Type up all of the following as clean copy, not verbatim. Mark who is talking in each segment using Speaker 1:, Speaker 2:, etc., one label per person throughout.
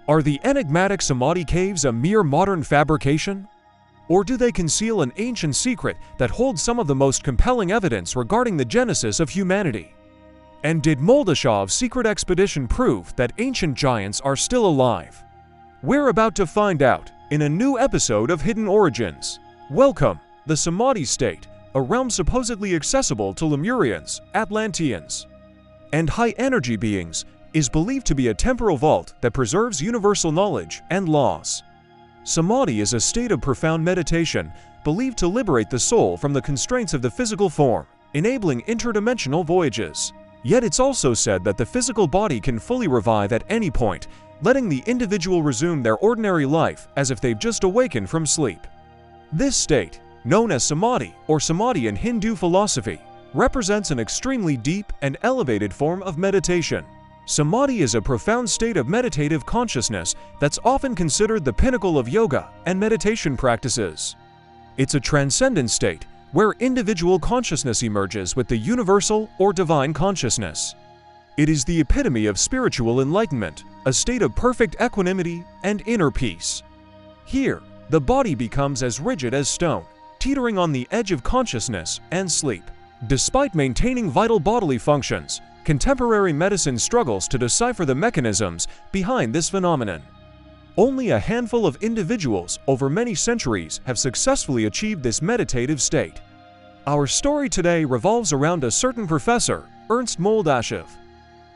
Speaker 1: Are the enigmatic Samadhi caves a mere modern fabrication? Or do they conceal an ancient secret that holds some of the most compelling evidence regarding the genesis of humanity? And did Moldashov's secret expedition prove that ancient giants are still alive? We're about to find out in a new episode of Hidden Origins. Welcome, the Samadhi state, a realm supposedly accessible to Lemurians, Atlanteans, and high-energy beings, is believed to be a temporal vault that preserves universal knowledge and laws. Samadhi is a state of profound meditation believed to liberate the soul from the constraints of the physical form, enabling interdimensional voyages. Yet it's also said that the physical body can fully revive at any point, letting the individual resume their ordinary life as if they've just awakened from sleep. This state, known as Samadhi or Samadhi in Hindu philosophy, represents an extremely deep and elevated form of meditation. Samadhi is a profound state of meditative consciousness that's often considered the pinnacle of yoga and meditation practices. It's a transcendent state where individual consciousness emerges with the universal or divine consciousness. It is the epitome of spiritual enlightenment, a state of perfect equanimity and inner peace. Here, the body becomes as rigid as stone, teetering on the edge of consciousness and sleep. Despite maintaining vital bodily functions, contemporary medicine struggles to decipher the mechanisms behind this phenomenon. Only a handful of individuals over many centuries have successfully achieved this meditative state. Our story today revolves around a certain professor, Ernst Moldashev.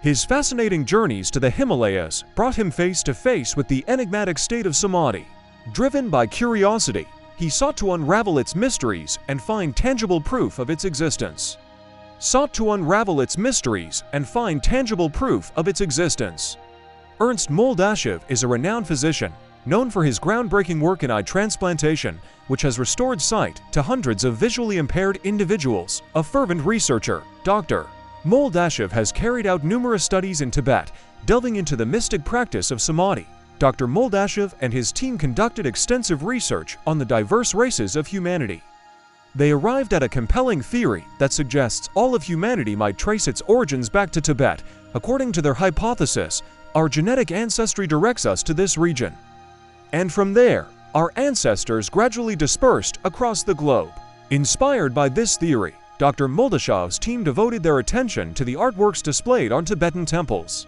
Speaker 1: His fascinating journeys to the Himalayas brought him face to face with the enigmatic state of Samadhi. Driven by curiosity, he sought to unravel its mysteries and find tangible proof of its existence. Ernst Moldashev is a renowned physician, known for his groundbreaking work in eye transplantation, which has restored sight to hundreds of visually impaired individuals. A fervent researcher, Dr. Moldashev has carried out numerous studies in Tibet, delving into the mystic practice of Samadhi. Dr. Moldashev and his team conducted extensive research on the diverse races of humanity. They arrived at a compelling theory that suggests all of humanity might trace its origins back to Tibet. According to their hypothesis, our genetic ancestry directs us to this region. And from there, our ancestors gradually dispersed across the globe. Inspired by this theory, Dr. Moldashev's team devoted their attention to the artworks displayed on Tibetan temples.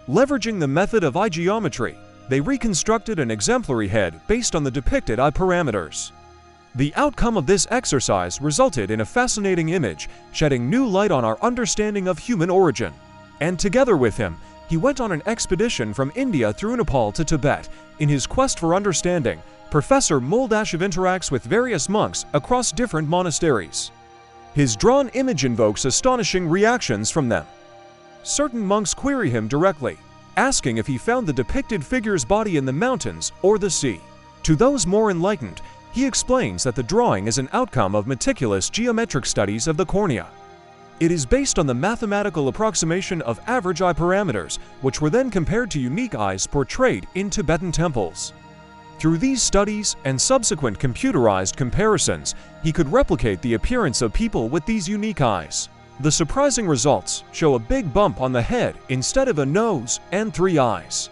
Speaker 1: Leveraging the method of eye geometry, they reconstructed an exemplary head based on the depicted eye parameters. The outcome of this exercise resulted in a fascinating image, shedding new light on our understanding of human origin. And together with him, he went on an expedition from India through Nepal to Tibet. In his quest for understanding, Professor Moldashev interacts with various monks across different monasteries. His drawn image invokes astonishing reactions from them. Certain monks query him directly, asking if he found the depicted figure's body in the mountains or the sea. To those more enlightened, he explains that the drawing is an outcome of meticulous geometric studies of the cornea. It is based on the mathematical approximation of average eye parameters, which were then compared to unique eyes portrayed in Tibetan temples. Through these studies and subsequent computerized comparisons, he could replicate the appearance of people with these unique eyes. The surprising results show a big bump on the head instead of a nose and 3 eyes.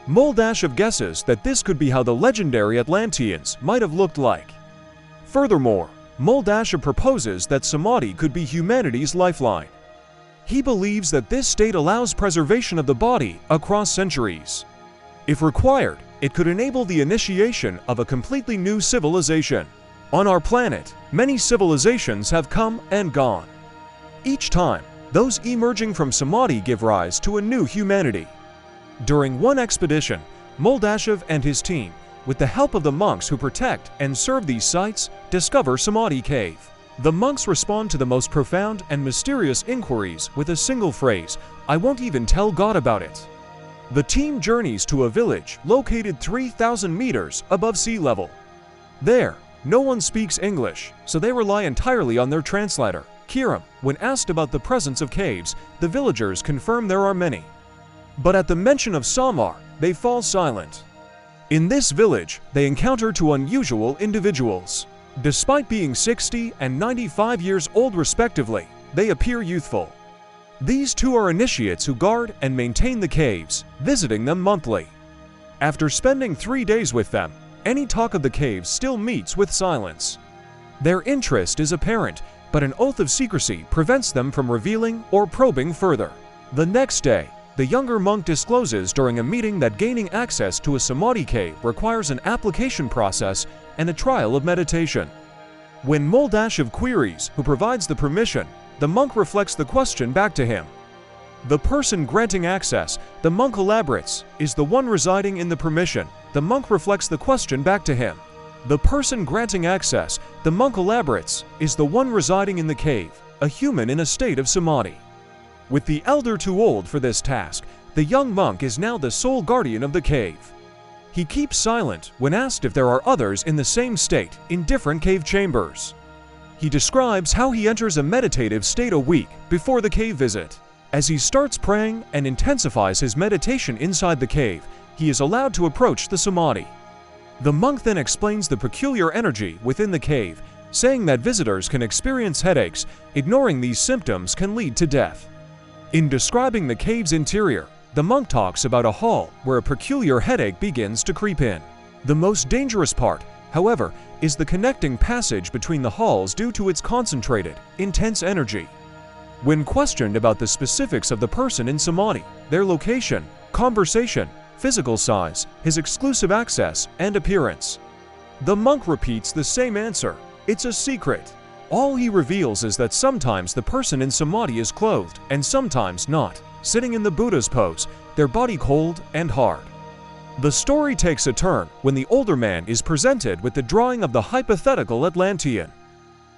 Speaker 1: Moldashev guesses that this could be how the legendary Atlanteans might have looked like. Furthermore, Moldashev proposes that Samadhi could be humanity's lifeline. He believes that this state allows preservation of the body across centuries. If required, it could enable the initiation of a completely new civilization. On our planet, many civilizations have come and gone. Each time, those emerging from Samadhi give rise to a new humanity. During one expedition, Moldashev and his team, with the help of the monks who protect and serve these sites, discover Samadhi Cave. The monks respond to the most profound and mysterious inquiries with a single phrase, "I won't even tell God about it." The team journeys to a village located 3,000 meters above sea level. There, no one speaks English, so they rely entirely on their translator, Kiram. When asked about the presence of caves, the villagers confirm there are many. But at the mention of Samar, they fall silent. In this village, they encounter 2 unusual individuals. Despite being 60 and 95 years old respectively, they appear youthful. These 2 are initiates who guard and maintain the caves, visiting them monthly. After spending 3 days with them, any talk of the caves still meets with silence. Their interest is apparent, but an oath of secrecy prevents them from revealing or probing further. The next day, the younger monk discloses during a meeting that gaining access to a Samadhi cave requires an application process and a trial of meditation. When Moldashev queries who provides the permission, the monk reflects the question back to him. The person granting access, the monk elaborates, is the one residing in the permission. The monk reflects the question back to him. The person granting access, the monk elaborates, is the one residing in the cave, a human in a state of samadhi. With the elder too old for this task, the young monk is now the sole guardian of the cave. He keeps silent when asked if there are others in the same state in different cave chambers. He describes how he enters a meditative state a week before the cave visit. As he starts praying and intensifies his meditation inside the cave, he is allowed to approach the samadhi. The monk then explains the peculiar energy within the cave, saying that visitors can experience headaches. Ignoring these symptoms can lead to death. In describing the cave's interior, the monk talks about a hall where a peculiar headache begins to creep in. The most dangerous part, however, is the connecting passage between the halls due to its concentrated, intense energy. When questioned about the specifics of the person in samadhi, their location, conversation, physical size, his exclusive access, and appearance, the monk repeats the same answer: it's a secret. All he reveals is that sometimes the person in samadhi is clothed and sometimes not, sitting in the Buddha's pose, their body cold and hard. The story takes a turn when the older man is presented with the drawing of the hypothetical Atlantean.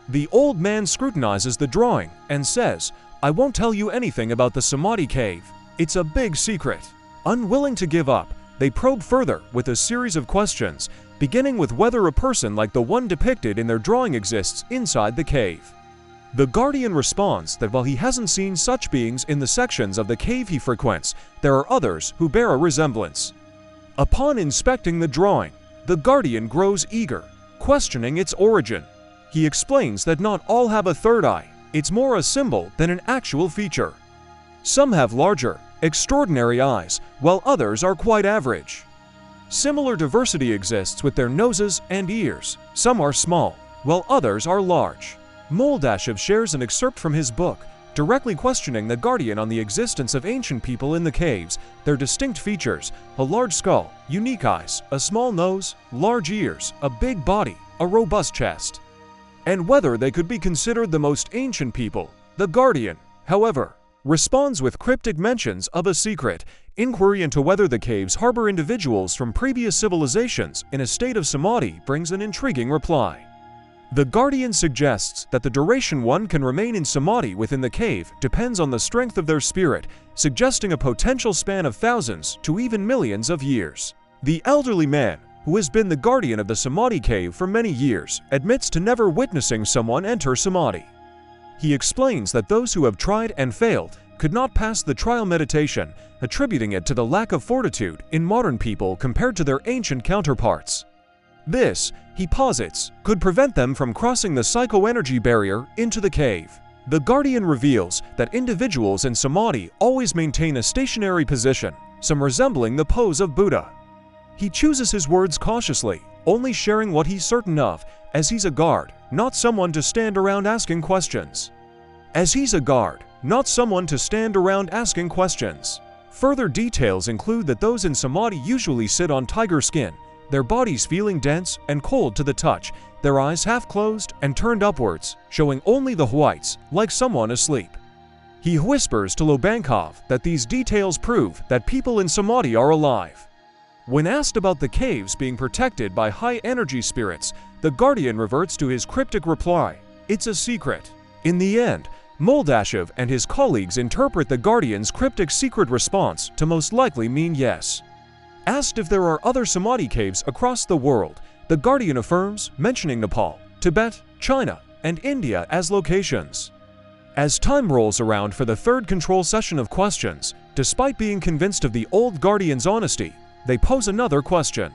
Speaker 1: The old man scrutinizes the drawing and says, "I won't tell you anything about the Samadhi cave. It's a big secret." Unwilling to give up, they probe further with a series of questions, beginning with whether a person like the one depicted in their drawing exists inside the cave. The guardian responds that while he hasn't seen such beings in the sections of the cave he frequents, there are others who bear a resemblance. Upon inspecting the drawing, the guardian grows eager, questioning its origin. He explains that not all have a third eye. It's more a symbol than an actual feature. Some have larger, extraordinary eyes, while others are quite average. Similar diversity exists with their noses and ears. Some are small, while others are large. Moldashev shares an excerpt from his book, directly questioning the guardian on the existence of ancient people in the caves, their distinct features: a large skull, unique eyes, a small nose, large ears, a big body, a robust chest, and whether they could be considered the most ancient people. The guardian, however, responds with cryptic mentions of a secret. Inquiry into whether the caves harbor individuals from previous civilizations in a state of samadhi brings an intriguing reply. The guardian suggests that the duration one can remain in samadhi within the cave depends on the strength of their spirit, suggesting a potential span of thousands to even millions of years. The elderly man, who has been the guardian of the samadhi cave for many years, admits to never witnessing someone enter samadhi. He explains that those who have tried and failed could not pass the trial meditation, attributing it to the lack of fortitude in modern people compared to their ancient counterparts. This, he posits, could prevent them from crossing the psycho-energy barrier into the cave. The guardian reveals that individuals in samadhi always maintain a stationary position, some resembling the pose of Buddha. He chooses his words cautiously, only sharing what he's certain of, as he's a guard, not someone to stand around asking questions. As he's a guard, not someone to stand around asking questions. Further details include that those in samadhi usually sit on tiger skin, their bodies feeling dense and cold to the touch, their eyes half closed and turned upwards, showing only the whites, like someone asleep. He whispers to Lobankov that these details prove that people in samadhi are alive. When asked about the caves being protected by high-energy spirits, the guardian reverts to his cryptic reply: "It's a secret." In the end, Moldashev and his colleagues interpret the guardian's cryptic secret response to most likely mean yes. Asked if there are other samadhi caves across the world, the guardian affirms, mentioning Nepal, Tibet, China, and India as locations. As time rolls around for the third control session of questions, despite being convinced of the old guardian's honesty, they pose another question.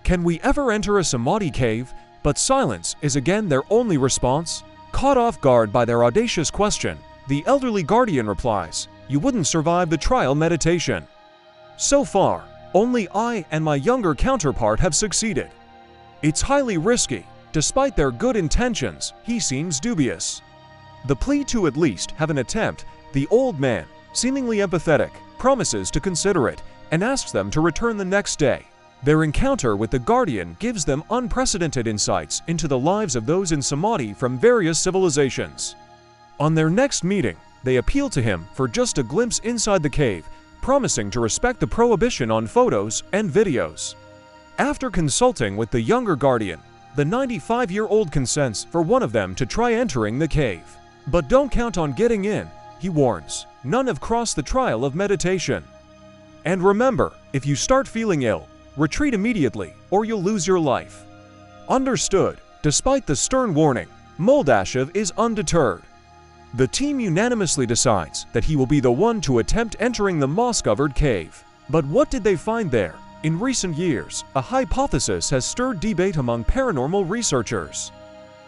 Speaker 1: Can we ever enter a samadhi cave? But silence is again their only response. Caught off guard by their audacious question, the elderly guardian replies, "You wouldn't survive the trial meditation." So far, Only I and my younger counterpart have succeeded. It's highly risky. Despite their good intentions, he seems dubious. The plea to at least have an attempt, the old man, seemingly empathetic, promises to consider it and asks them to return the next day. Their encounter with the guardian gives them unprecedented insights into the lives of those in Samadhi from various civilizations. On their next meeting, they appeal to him for just a glimpse inside the cave, promising to respect the prohibition on photos and videos. After consulting with the younger guardian, the 95-year-old consents for one of them to try entering the cave. But don't count on getting in, he warns. None have crossed the trial of meditation. And remember, if you start feeling ill, retreat immediately or you'll lose your life. Understood. Despite the stern warning, Moldashev is undeterred. The team unanimously decides that he will be the one to attempt entering the moss-covered cave. But what did they find there? In recent years, a hypothesis has stirred debate among paranormal researchers.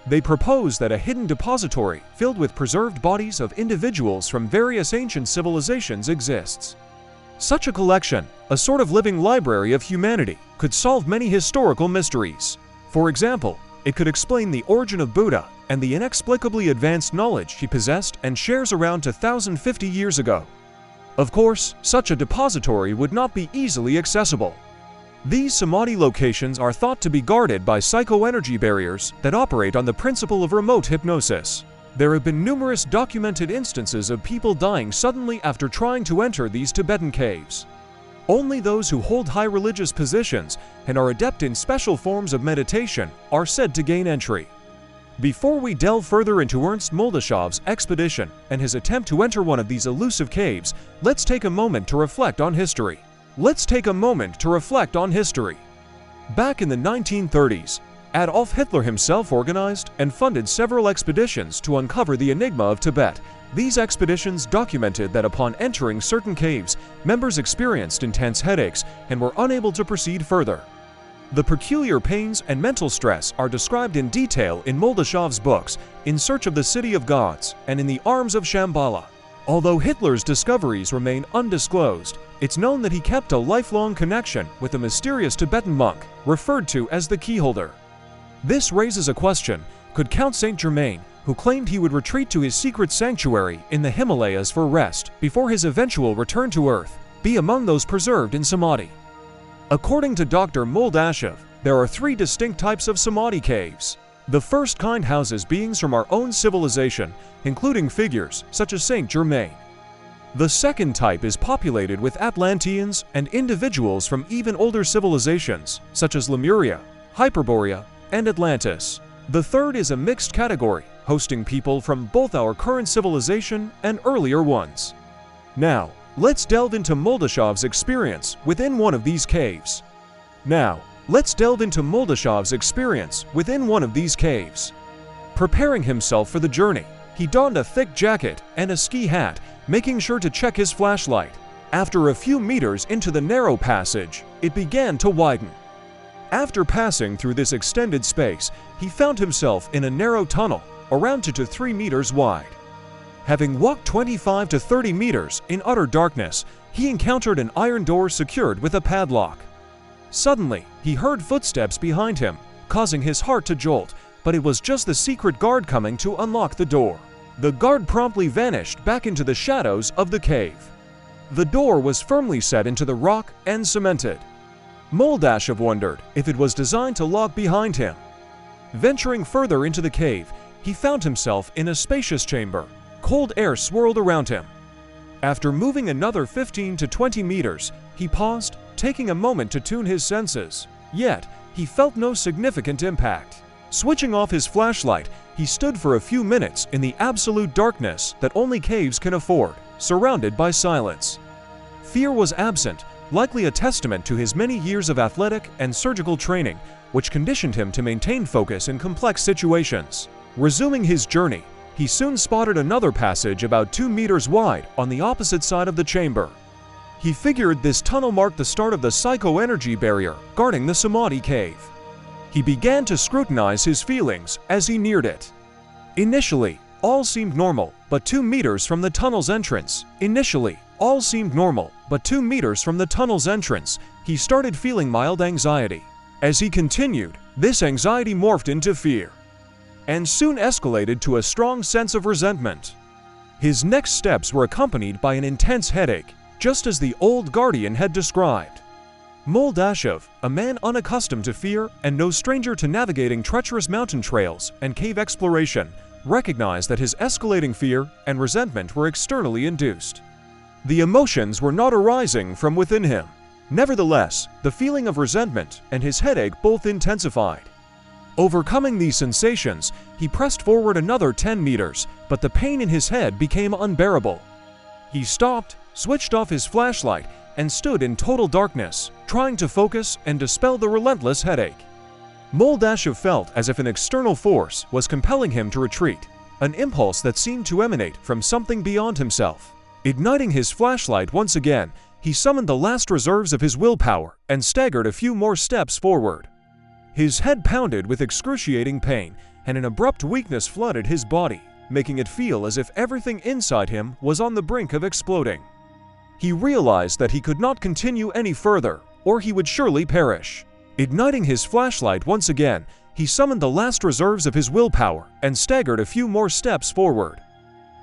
Speaker 1: They propose that a hidden depository filled with preserved bodies of individuals from various ancient civilizations exists. Such a collection, a sort of living library of humanity, could solve many historical mysteries. For example, it could explain the origin of Buddha and the inexplicably advanced knowledge he possessed and shares around 2,050 years ago. Of course, such a depository would not be easily accessible. These Samadhi locations are thought to be guarded by psychoenergy barriers that operate on the principle of remote hypnosis. There have been numerous documented instances of people dying suddenly after trying to enter these Tibetan caves. Only those who hold high religious positions and are adept in special forms of meditation are said to gain entry. Before we delve further into Ernst Moldashev's expedition and his attempt to enter one of these elusive caves, let's take a moment to reflect on history. Back in the 1930s, Adolf Hitler himself organized and funded several expeditions to uncover the enigma of Tibet. These expeditions documented that upon entering certain caves, members experienced intense headaches and were unable to proceed further. The peculiar pains and mental stress are described in detail in Moldashev's books, In Search of the City of Gods and In the Arms of Shambhala. Although Hitler's discoveries remain undisclosed, it's known that he kept a lifelong connection with a mysterious Tibetan monk, referred to as the Keyholder. This raises a question: could Count Saint Germain, who claimed he would retreat to his secret sanctuary in the Himalayas for rest before his eventual return to Earth, be among those preserved in Samadhi? According to Dr. Moldashev, there are three distinct types of Samadhi caves. The first kind houses beings from our own civilization, including figures such as Saint Germain. The second type is populated with Atlanteans and individuals from even older civilizations, such as Lemuria, Hyperborea, and Atlantis. The third is a mixed category, hosting people from both our current civilization and earlier ones. Now, let's delve into Moldashev's experience within one of these caves. Preparing himself for the journey, he donned a thick jacket and a ski hat, making sure to check his flashlight. After a few meters into the narrow passage, it began to widen. After passing through this extended space, he found himself in a narrow tunnel, around 2 to 3 meters wide. Having walked 25 to 30 meters in utter darkness, he encountered an iron door secured with a padlock. Suddenly, he heard footsteps behind him, causing his heart to jolt, but it was just the secret guard coming to unlock the door. The guard promptly vanished back into the shadows of the cave. The door was firmly set into the rock and cemented. Moldashev wondered if it was designed to lock behind him. Venturing further into the cave, he found himself in a spacious chamber. Cold air swirled around him. After moving another 15 to 20 meters, he paused, taking a moment to tune his senses. Yet, he felt no significant impact. Switching off his flashlight, he stood for a few minutes in the absolute darkness that only caves can afford, surrounded by silence. Fear was absent, likely a testament to his many years of athletic and surgical training, which conditioned him to maintain focus in complex situations. Resuming his journey, he soon spotted another passage about 2 meters wide on the opposite side of the chamber. He figured this tunnel marked the start of the psychoenergy barrier guarding the Samadhi cave. He began to scrutinize his feelings as he neared it. Initially, all seemed normal, but 2 meters from the tunnel's entrance. Initially, all seemed normal, but 2 meters from the tunnel's entrance, he started feeling mild anxiety. As he continued, this anxiety morphed into fear, and soon escalated to a strong sense of resentment. His next steps were accompanied by an intense headache, just as the old guardian had described. Moldashov, a man unaccustomed to fear and no stranger to navigating treacherous mountain trails and cave exploration, recognized that his escalating fear and resentment were externally induced. The emotions were not arising from within him. Nevertheless, the feeling of resentment and his headache both intensified. Overcoming these sensations, he pressed forward another 10 meters, but the pain in his head became unbearable. He stopped, switched off his flashlight, and stood in total darkness, trying to focus and dispel the relentless headache. Moldashov felt as if an external force was compelling him to retreat, an impulse that seemed to emanate from something beyond himself. Igniting his flashlight once again, he summoned the last reserves of his willpower and staggered a few more steps forward. His head pounded with excruciating pain, and an abrupt weakness flooded his body, making it feel as if everything inside him was on the brink of exploding. He realized that he could not continue any further, or he would surely perish. Igniting his flashlight once again, he summoned the last reserves of his willpower and staggered a few more steps forward.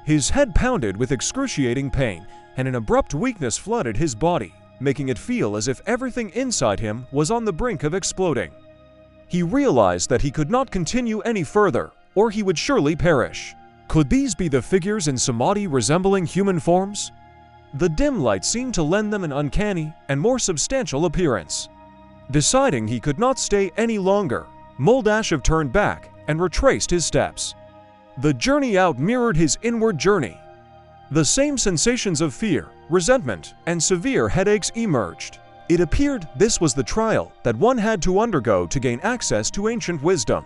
Speaker 1: His head pounded with excruciating pain, and an abrupt weakness flooded his body, making it feel as if everything inside him was on the brink of exploding. He realized that he could not continue any further, or he would surely perish. Could these be the figures in Samadhi resembling human forms? The dim light seemed to lend them an uncanny and more substantial appearance. Deciding he could not stay any longer, Moldashov turned back and retraced his steps. The journey out mirrored his inward journey. The same sensations of fear, resentment, and severe headaches emerged. It appeared this was the trial that one had to undergo to gain access to ancient wisdom.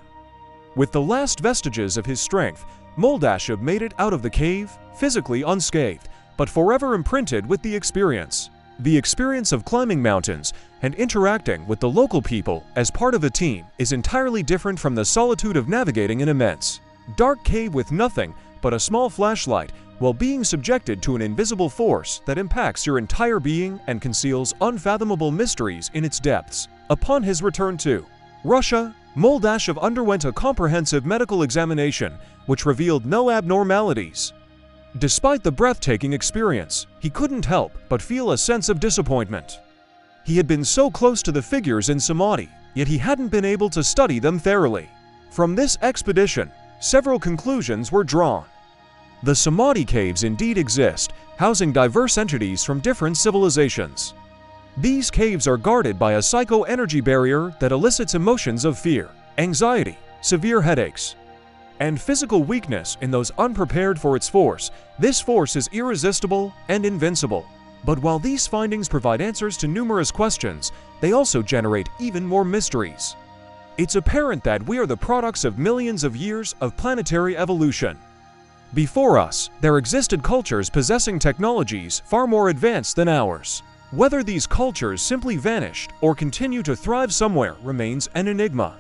Speaker 1: With the last vestiges of his strength, Moldashov made it out of the cave, physically unscathed, but forever imprinted with the experience. The experience of climbing mountains and interacting with the local people as part of a team is entirely different from the solitude of navigating an immense, dark cave with nothing but a small flashlight, while being subjected to an invisible force that impacts your entire being and conceals unfathomable mysteries in its depths. Upon his return to Russia, Moldashov underwent a comprehensive medical examination which revealed no abnormalities. Despite the breathtaking experience, he couldn't help but feel a sense of disappointment. He had been so close to the figures in Samadhi, yet he hadn't been able to study them thoroughly. From this expedition, several conclusions were drawn. The Samadhi caves indeed exist, housing diverse entities from different civilizations. These caves are guarded by a psycho-energy barrier that elicits emotions of fear, anxiety, severe headaches, and physical weakness in those unprepared for its force. This force is irresistible and invincible. But while these findings provide answers to numerous questions, they also generate even more mysteries. It's apparent that we are the products of millions of years of planetary evolution. Before us, there existed cultures possessing technologies far more advanced than ours. Whether these cultures simply vanished or continue to thrive somewhere remains an enigma.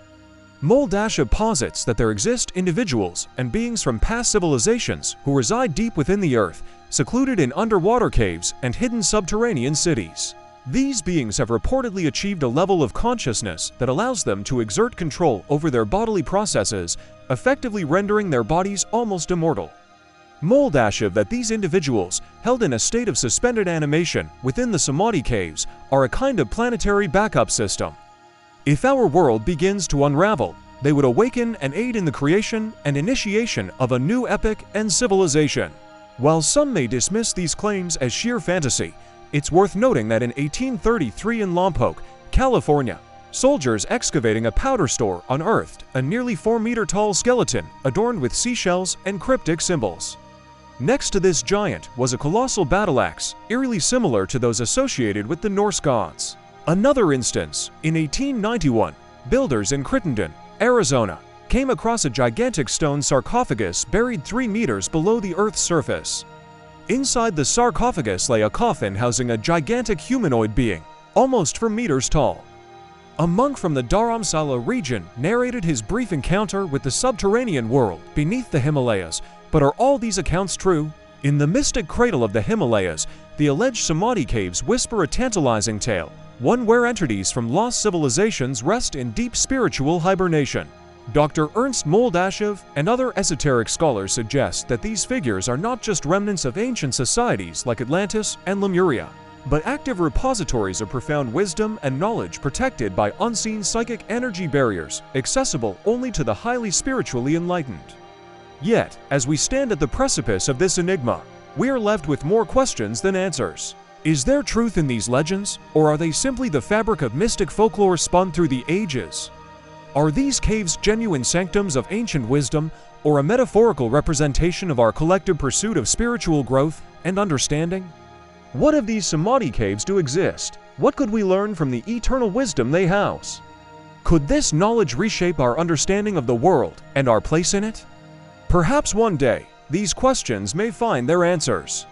Speaker 1: Moldashov posits that there exist individuals and beings from past civilizations who reside deep within the earth, secluded in underwater caves and hidden subterranean cities. These beings have reportedly achieved a level of consciousness that allows them to exert control over their bodily processes, effectively rendering their bodies almost immortal. Moldashov that these individuals, held in a state of suspended animation within the Samadhi caves, are a kind of planetary backup system. If our world begins to unravel, they would awaken and aid in the creation and initiation of a new epoch and civilization. While some may dismiss these claims as sheer fantasy, it's worth noting that in 1833 in Lompoc, California, soldiers excavating a powder store unearthed a nearly 4-meter-tall skeleton adorned with seashells and cryptic symbols. Next to this giant was a colossal battle axe, eerily similar to those associated with the Norse gods. Another instance, in 1891, builders in Crittenden, Arizona, came across a gigantic stone sarcophagus buried 3 meters below the Earth's surface. Inside the sarcophagus lay a coffin housing a gigantic humanoid being, almost 4 meters tall. A monk from the Dharamsala region narrated his brief encounter with the subterranean world beneath the Himalayas, But are all these accounts true? In the mystic cradle of the Himalayas, the alleged Samadhi caves whisper a tantalizing tale, one where entities from lost civilizations rest in deep spiritual hibernation. Dr. Ernst Moldashev and other esoteric scholars suggest that these figures are not just remnants of ancient societies like Atlantis and Lemuria, but active repositories of profound wisdom and knowledge protected by unseen psychic energy barriers, accessible only to the highly spiritually enlightened. Yet, as we stand at the precipice of this enigma, we are left with more questions than answers. Is there truth in these legends, or are they simply the fabric of mystic folklore spun through the ages? Are these caves genuine sanctums of ancient wisdom, or a metaphorical representation of our collective pursuit of spiritual growth and understanding? What if these Samadhi caves do exist? What could we learn from the eternal wisdom they house? Could this knowledge reshape our understanding of the world and our place in it? Perhaps one day, these questions may find their answers.